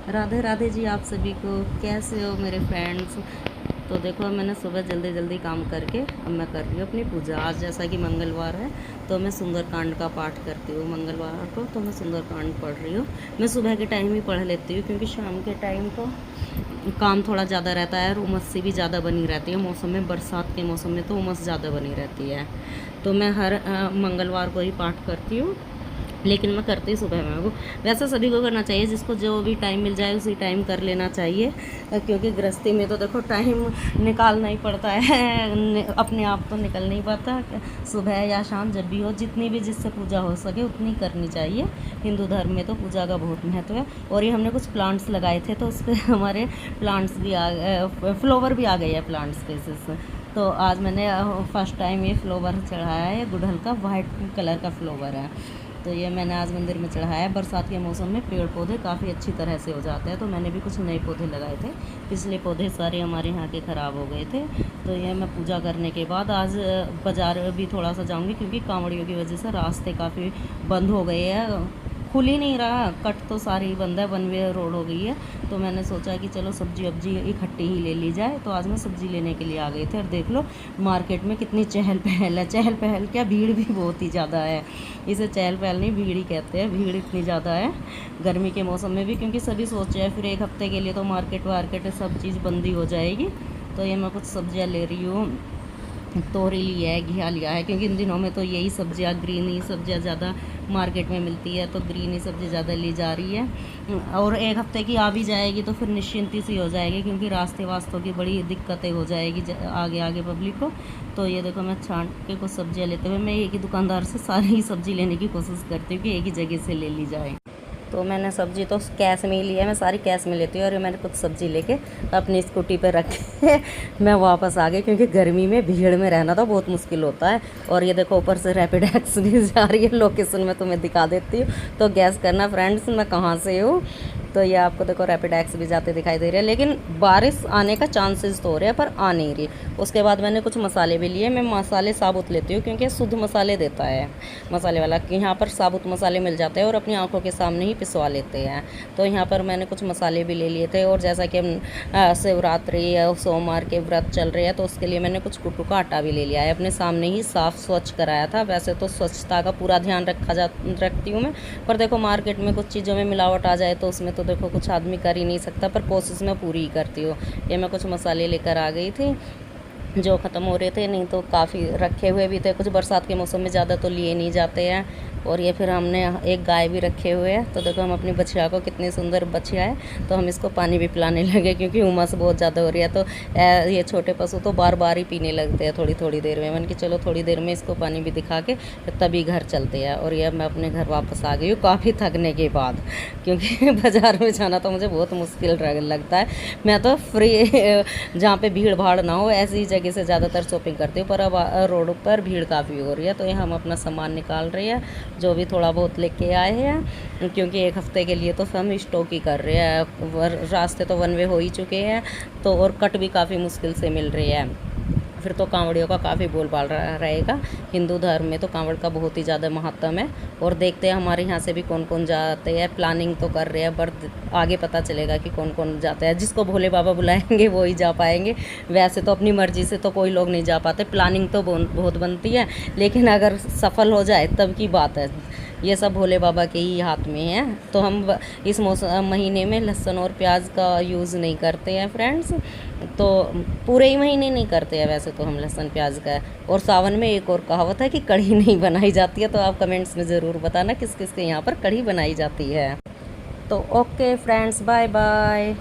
राधे राधे जी आप सभी को। कैसे हो मेरे फ्रेंड्स। तो देखो मैंने सुबह जल्दी जल्दी काम करके अब मैं कर रही हूँ अपनी पूजा। आज जैसा कि मंगलवार है तो मैं सुंदरकांड का पाठ करती हूँ मंगलवार को, तो मैं सुंदरकांड पढ़ रही हूँ। मैं सुबह के टाइम ही पढ़ लेती हूँ क्योंकि शाम के टाइम तो काम थोड़ा ज़्यादा रहता है और उमस सी भी ज़्यादा बनी रहती है। मौसम में, बरसात के मौसम में तो उमस ज़्यादा बनी रहती है। तो मैं हर मंगलवार को ही पाठ करती हूँ, लेकिन मैं करती सुबह में हूँ। वैसे सभी को करना चाहिए, जिसको जो भी टाइम मिल जाए उसी टाइम कर लेना चाहिए, क्योंकि गृहस्थी में तो देखो टाइम निकालना ही पड़ता है, अपने आप तो निकल नहीं पाता। सुबह या शाम जब भी हो, जितनी भी जिससे पूजा हो सके उतनी करनी चाहिए। हिंदू धर्म में तो पूजा का बहुत महत्व है। और ये हमने कुछ प्लांट्स लगाए थे तो उस पर हमारे प्लांट्स भी आ गए, फ्लावर भी आ गए हैं प्लांट्स पे से। तो आज मैंने फर्स्ट टाइम ये फ्लावर चढ़ाया है, गुड़हल का वाइट कलर का फ्लावर है। तो ये मैंने आज मंदिर में चढ़ाया है। बरसात के मौसम में पेड़ पौधे काफ़ी अच्छी तरह से हो जाते हैं, तो मैंने भी कुछ नए पौधे लगाए थे। पिछले पौधे सारे हमारे यहाँ के ख़राब हो गए थे। तो ये मैं पूजा करने के बाद आज बाज़ार भी थोड़ा सा जाऊँगी, क्योंकि कांवड़ियों की वजह से रास्ते काफ़ी बंद हो गए हैं, खुल ही नहीं रहा। कट तो सारी ही बंद है, वन वे रोड हो गई है। तो मैंने सोचा कि चलो सब्जी वब्जी इकट्ठी ही ले ली जाए। तो आज मैं सब्ज़ी लेने के लिए आ गई थी और देख लो मार्केट में कितनी चहल पहल है। चहल पहल क्या, भीड़ भी बहुत ही ज़्यादा है। इसे चहल पहल नहीं, भीड़ ही कहते हैं। भीड़ इतनी ज़्यादा है गर्मी के मौसम में भी, क्योंकि सभी सोच रहे हैं फिर एक हफ्ते के लिए तो मार्केट वार्केट सब चीज़ बंदी हो जाएगी। तो ये मैं कुछ सब्जियाँ ले रही हूँ। तोरी लिया है, घिया लिया है, क्योंकि इन दिनों में तो यही सब्जियां, ग्रीन ही सब्जियां ज़्यादा मार्केट में मिलती है, तो ग्रीन ही सब्जी ज़्यादा ली जा रही है। और एक हफ्ते की आ भी जाएगी तो फिर निश्चिंती सी हो जाएगी, क्योंकि रास्ते वास्तों की बड़ी दिक्कतें हो जाएगी आगे आगे पब्लिक को। तो ये देखो मैं छांट के कुछ सब्जियाँ लेते हुए मैं एक ही दुकानदार से सारी ही सब्ज़ी लेने की कोशिश करती हूँ कि एक ही जगह से ले ली जाए। तो मैंने सब्ज़ी तो कैश में ही ली है, मैं सारी कैश में लेती हूँ। और मैंने कुछ सब्ज़ी लेके अपनी स्कूटी पे रख के मैं वापस आ गई, क्योंकि गर्मी में भीड़ में रहना तो बहुत मुश्किल होता है। और ये देखो ऊपर से रैपिड एक्स भी जा रही है। लोकेशन में तुम्हें दिखा देती हूँ, तो गैस करना फ्रेंड्स मैं कहाँ से हूँ। तो ये आपको देखो रैपिड एक्स भी जाते दिखाई दे रहे हैं, लेकिन बारिश आने का चांसेस तो हो रहे हैं पर आ नहीं रही। उसके बाद मैंने कुछ मसाले भी लिए। मैं मसाले साबुत लेती हूँ, क्योंकि शुद्ध मसाले देता है मसाले वाला, कि यहाँ पर साबुत मसाले मिल जाते हैं और अपनी आंखों के सामने ही पिसवा लेते हैं। तो यहाँ पर मैंने कुछ मसाले भी ले लिए थे। और जैसा कि हम शिवरात्रि या सोमवार के व्रत चल रहे हैं, तो उसके लिए मैंने कुछ कुट्टू का आटा भी ले लिया है। अपने सामने ही साफ़ स्वच्छ कराया था। वैसे तो स्वच्छता का पूरा ध्यान रखती हूँ मैं, पर देखो मार्केट में कुछ चीज़ों में मिलावट आ जाए तो उसमें तो देखो कुछ आदमी कर ही नहीं सकता, पर कोशिश मैं पूरी ही करती हूँ। ये मैं कुछ मसाले लेकर आ गई थी जो ख़त्म हो रहे थे, नहीं तो काफ़ी रखे हुए भी थे। कुछ बरसात के मौसम में ज़्यादा तो लिए नहीं जाते हैं। और ये फिर हमने एक गाय भी रखे हुए हैं। तो देखो हम अपनी बछिया को, कितनी सुंदर बछिया है, तो हम इसको पानी भी पिलाने लगे, क्योंकि उमस बहुत ज़्यादा हो रही है। तो ये छोटे पशु तो बार बार ही पीने लगते हैं थोड़ी थोड़ी देर में। मैंने कि चलो थोड़ी देर में इसको पानी भी दिखा के तभी घर चलते हैं। और ये मैं अपने घर वापस आ गई हूँ काफ़ी थकने के बाद, क्योंकि बाज़ार में जाना तो मुझे बहुत मुश्किल लगता है। मैं तो फ्री जहाँ पे भीड़ भाड़ ना हो ऐसी जगह से ज़्यादातर शॉपिंग करती हूँ, पर अब रोड पर भीड़ काफ़ी हो रही है। तो ये हम अपना सामान निकाल रहे हैं, जो भी थोड़ा बहुत लेके आए हैं, क्योंकि एक हफ्ते के लिए तो हम स्टॉक ही कर रहे हैं। रास्ते तो वन वे हो ही चुके हैं, तो और कट भी काफ़ी मुश्किल से मिल रही है। फिर तो कांवड़ियों का काफ़ी बोलबाल रहेगा। हिंदू धर्म में तो कांवड़ का बहुत ही ज़्यादा महत्व है। और देखते हैं हमारे यहाँ से भी कौन कौन जाते हैं। प्लानिंग तो कर रहे हैं, बट आगे पता चलेगा कि कौन कौन जाते हैं। जिसको भोले बाबा बुलाएंगे वो ही जा पाएंगे। वैसे तो अपनी मर्जी से तो कोई लोग नहीं जा पाते। प्लानिंग तो बहुत बनती है, लेकिन अगर सफल हो जाए तब की बात है। ये सब भोले बाबा के ही हाथ में है। तो हम इस महीने में लहसुन और प्याज का यूज़ नहीं करते हैं फ्रेंड्स। तो पूरे ही महीने नहीं करते हैं वैसे तो हम लहसुन प्याज का। और सावन में एक और कहावत है कि कढ़ी नहीं बनाई जाती है। तो आप कमेंट्स में ज़रूर बताना किस किस के यहाँ पर कढ़ी बनाई जाती है। तो ओके फ्रेंड्स, बाय बाय।